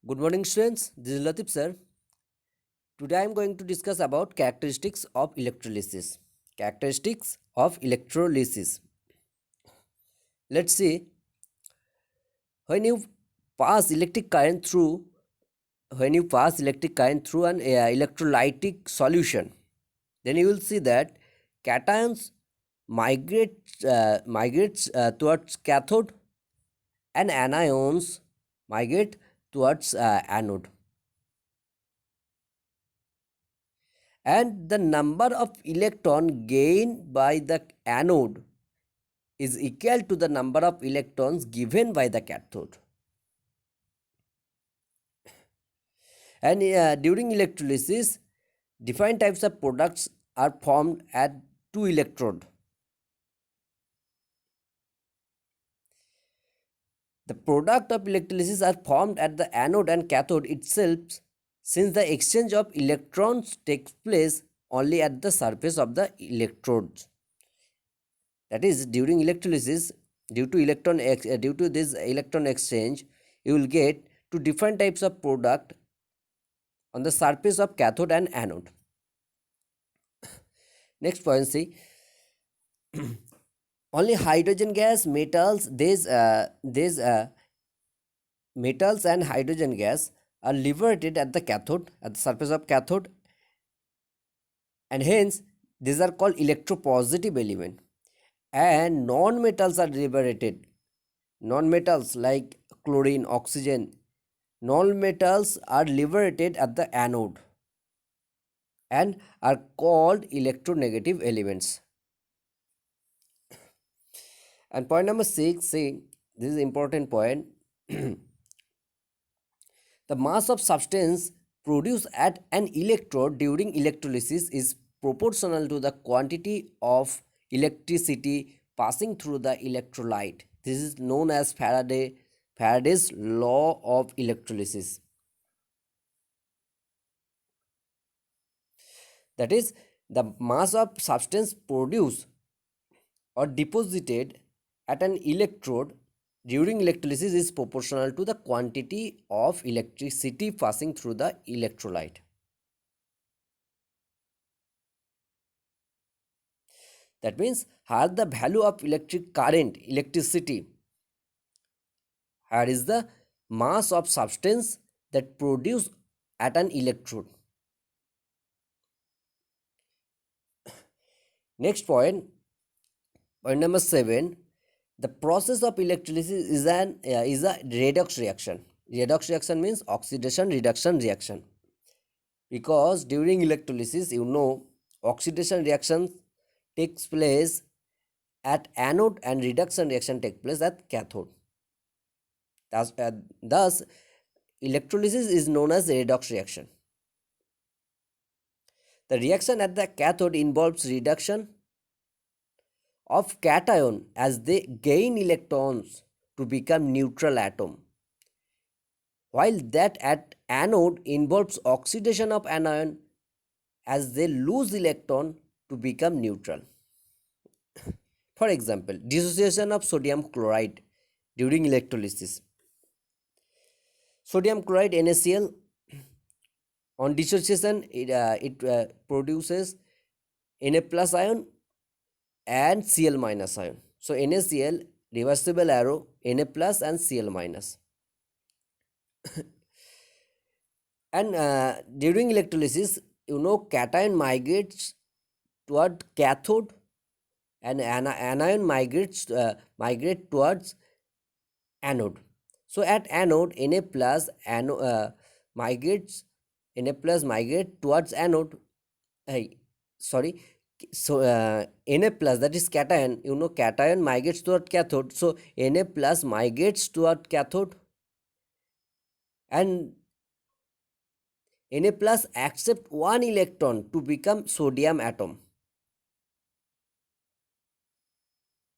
Good morning, students. This is Latif sir. Today I am going to discuss about characteristics of electrolysis. Characteristics of electrolysis. Let's see. When you pass electric current through when you pass electric current through an electrolytic solution, then you will see that cations migrates towards cathode and anions migrate towards anode. And the number of electron gained by the anode is equal to the number of electrons given by the cathode. And during electrolysis, different types of products are formed at two electrode. The product of electrolysis are formed at the anode and cathode itself, since the exchange of electrons takes place only at the surface of the electrodes. That is, during electrolysis, due to this electron exchange, you will get two different types of product on the surface of cathode and anode. Next point, see. Only hydrogen gas, metals, these metals and hydrogen gas are liberated at the cathode, at the surface of cathode, and hence these are called electropositive element. And non-metals are liberated. Non-metals like chlorine, oxygen, non-metals are liberated at the anode and are called electronegative elements. And point number 6, see, this is important point. The mass of substance produced at an electrode during electrolysis is proportional to the quantity of electricity passing through the electrolyte. This is known as Faraday's law of electrolysis. That is, the mass of substance produced or deposited at an electrode during electrolysis is proportional to the quantity of electricity passing through the electrolyte. That means here the value of electric current, electricity, here is the mass of substance that produced at an electrode. Next point number 7. The process of electrolysis is a redox reaction. Redox reaction means oxidation reduction reaction. Because during electrolysis, oxidation reaction takes place at anode and reduction reaction takes place at cathode. Thus, electrolysis is known as redox reaction. The reaction at the cathode involves reduction of cation as they gain electrons to become neutral atom, while that at anode involves oxidation of anion as they lose electron to become neutral. For example, dissociation of sodium chloride during electrolysis. Sodium chloride NaCl, on dissociation it produces Na plus ion and Cl minus ion. So NaCl, reversible arrow, Na plus and Cl minus. And during electrolysis, cation migrates toward cathode and anion migrate towards anode. So at anode, Na plus migrates towards anode. So Na plus, that is cation, cation migrates toward cathode. So Na plus migrates toward cathode, and Na plus accept one electron to become sodium atom.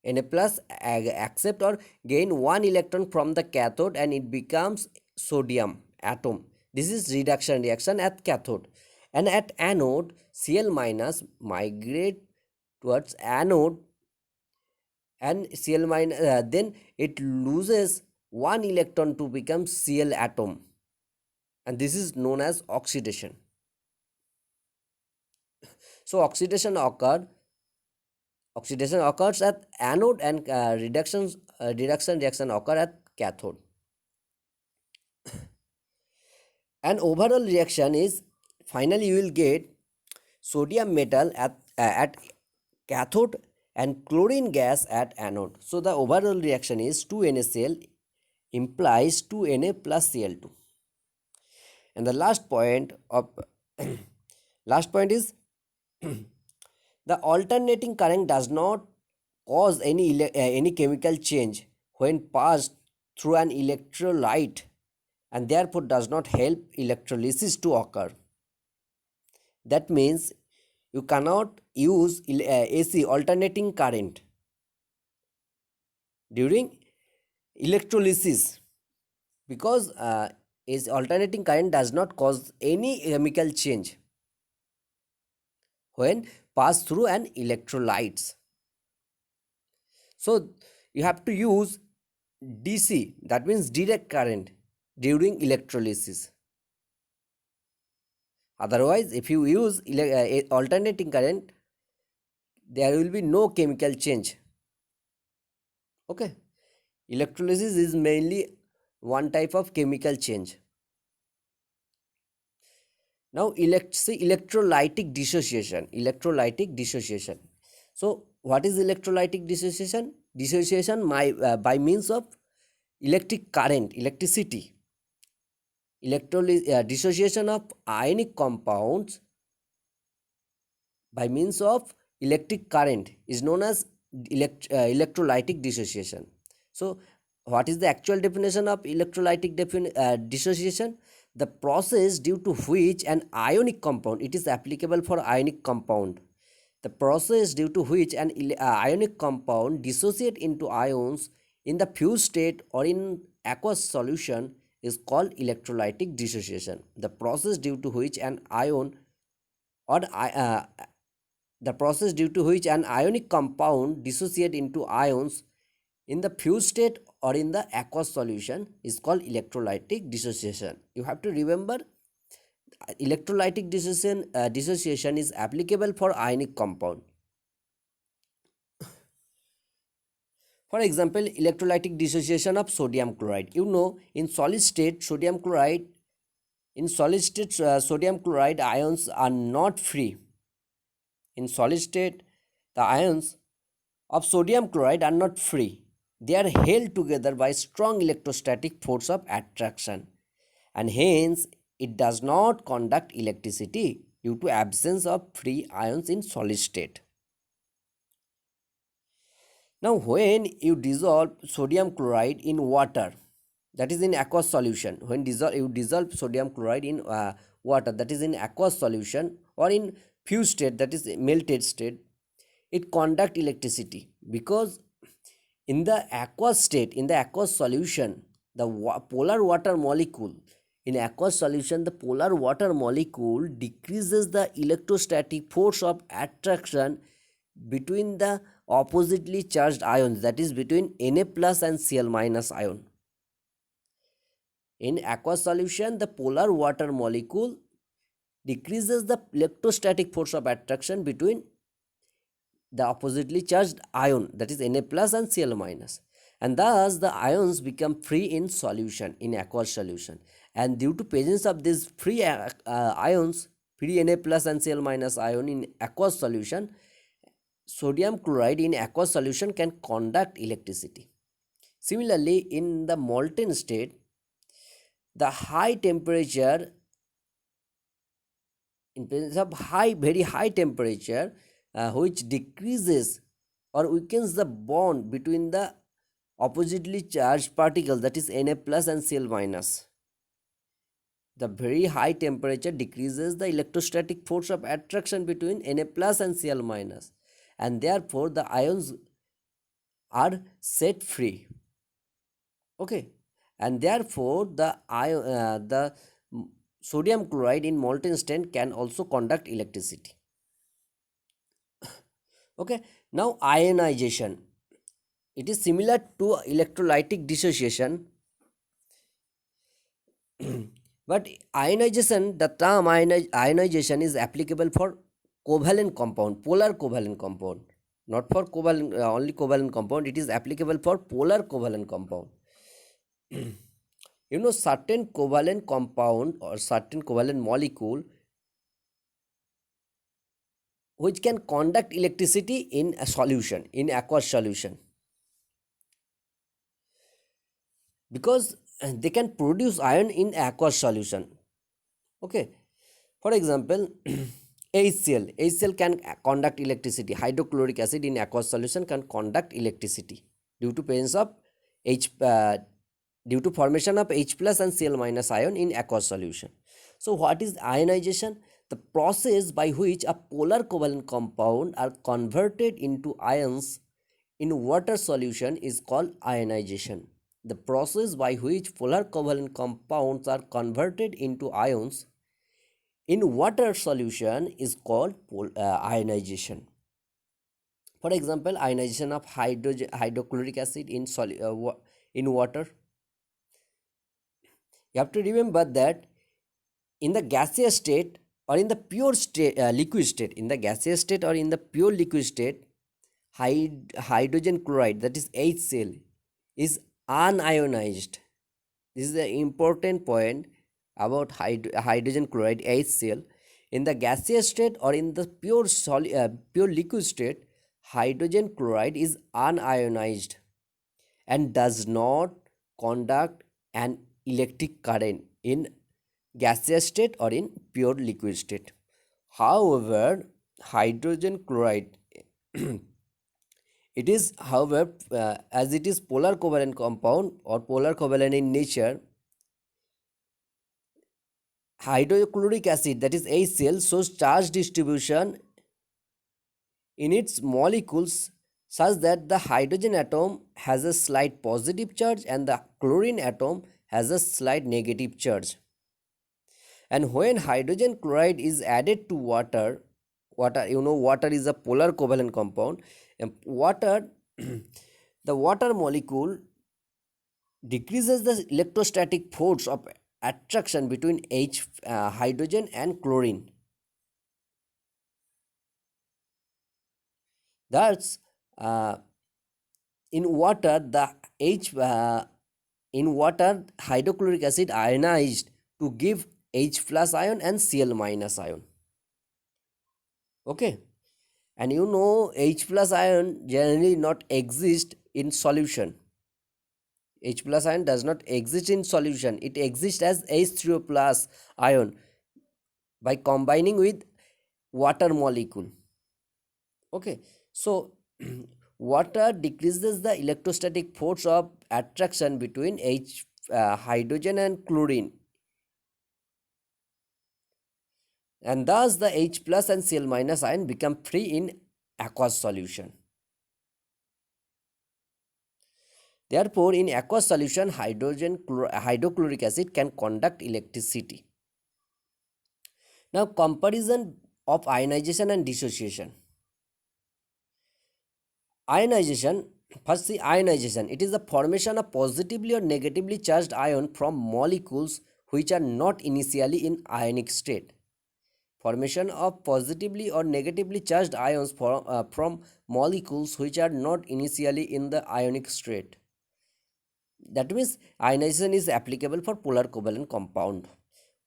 Na plus accept or gain one electron from the cathode and it becomes sodium atom. This is reduction reaction at cathode. And at anode, Cl minus migrate towards anode, and Cl minus then it loses one electron to become Cl atom. and this is known as oxidation. So oxidation occurs at anode, and reduction reaction occur at cathode. And overall reaction is, finally you will get sodium metal at cathode and chlorine gas at anode. So the overall reaction is 2NaCl implies 2Na plus Cl2. And the last point of last point is the alternating current does not cause any chemical change when passed through an electrolyte, and therefore does not help electrolysis to occur. That means you cannot use AC alternating current during electrolysis, because is alternating current does not cause any chemical change when passed through an electrolytes. So you have to use DC, that means direct current, during electrolysis. Otherwise, if you use alternating current, there will be no chemical change. Okay, electrolysis is mainly one type of chemical change. Now see electrolytic dissociation. Electrolytic dissociation. So what is electrolytic dissociation? Dissociation by means of electric current, electricity. Dissociation of ionic compounds by means of electric current is known as electrolytic dissociation. So what is the actual definition of electrolytic dissociation? The process due to which an ionic compound, it is applicable for ionic compound, the process due to which an ionic compound dissociate into ions in the fused state or in aqueous solution is called electrolytic dissociation. The process due to which an ion or the process due to which an ionic compound dissociate into ions in the fused state or in the aqueous solution is called electrolytic dissociation. You have to remember, electrolytic dissociation is applicable for ionic compound. For example, electrolytic dissociation of sodium chloride. You know, in solid state sodium chloride ions are not free. In solid state, the ions of sodium chloride are not free. They are held together by strong electrostatic force of attraction, and hence it does not conduct electricity due to absence of free ions in solid state. Now when you dissolve sodium chloride in water, that is in aqueous solution, when you dissolve sodium chloride in water, that is in aqueous solution, or in fused state, that is melted state, it conduct electricity, because in the aqueous state, in the aqueous solution, the polar water molecule, in aqueous solution the polar water molecule decreases the electrostatic force of attraction between the oppositely charged ions, that is between Na plus and Cl minus ion. In aqueous solution, the polar water molecule decreases the electrostatic force of attraction between the oppositely charged ion, that is Na plus and Cl minus, and thus the ions become free in solution, in aqueous solution. And due to presence of these free ions, free Na plus and Cl minus ion in aqueous solution, sodium chloride in aqueous solution can conduct electricity. Similarly, in the molten state, the high temperature, in presence of very high temperature, which decreases or weakens the bond between the oppositely charged particles, that is Na plus and Cl minus. The very high temperature decreases the electrostatic force of attraction between Na plus and Cl minus, and therefore the ions are set free. Okay, and therefore the sodium chloride in molten state can also conduct electricity. Okay, now ionization. It is similar to electrolytic dissociation. But ionization, the term ionization is applicable for covalent compound, polar covalent compound, not for covalent, only covalent compound. It is applicable for polar covalent compound. You know, certain covalent compound or certain covalent molecule which can conduct electricity in a solution, in aqueous solution, because they can produce iron in aqueous solution. Okay, for example, HCl can conduct electricity. Hydrochloric acid in aqueous solution can conduct electricity due to presence of H due to formation of H plus and Cl minus ion in aqueous solution. So what is ionization? The process by which a polar covalent compound are converted into ions in water solution is called ionization. The process by which polar covalent compounds are converted into ions in water solution is called ionization. For example, ionization of hydrochloric acid in in water. You have to remember that in the gaseous state or in the pure state, liquid state, in the gaseous state or in the pure liquid state, hydrogen chloride, that is HCl, is unionized. This is the important point about hydrogen chloride, HCl. In the gaseous state or in the pure liquid state, hydrogen chloride is unionized and does not conduct an electric current in gaseous state or in pure liquid state. However, hydrogen chloride it is, however, as it is polar covalent compound or polar covalent in nature, hydrochloric acid, that is HCl, shows charge distribution in its molecules such that the hydrogen atom has a slight positive charge and the chlorine atom has a slight negative charge. And when hydrogen chloride is added to water, water is a polar covalent compound, and water the water molecule decreases the electrostatic force of attraction between hydrogen and chlorine. Thus, uh, in water, the H in water hydrochloric acid ionized to give H plus ion and Cl minus ion. Okay, and you know H plus ion generally not exist in solution. H plus ion does not exist in solution. It exists as H3O plus ion by combining with water molecule. Okay, so water decreases the electrostatic force of attraction between hydrogen and chlorine, and thus the H plus and Cl minus ion become free in aqueous solution. Therefore, in aqueous solution, hydrochloric acid can conduct electricity. Now, comparison of ionization and dissociation. Ionization, first the ionization, it is the formation of positively or negatively charged ion from molecules which are not initially in ionic state. Formation of positively or negatively charged ions from molecules which are not initially in the ionic state. That means ionization is applicable for polar covalent compound.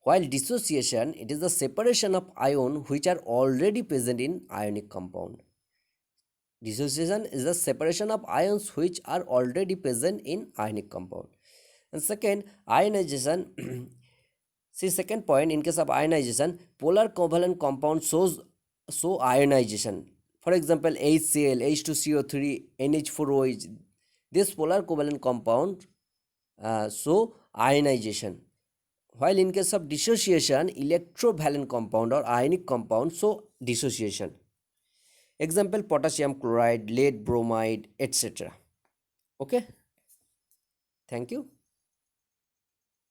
While dissociation, it is the separation of ion which are already present in ionic compound. Dissociation is the separation of ions which are already present in ionic compound. And second, ionization. See, second point, in case of ionization, polar covalent compound show ionization. For example, HCl, H2CO3, NH4OH. This polar covalent compound show ionization. While in case of dissociation, electrovalent compound or ionic compound show dissociation. Example, potassium chloride, lead bromide, etc. Okay, thank you.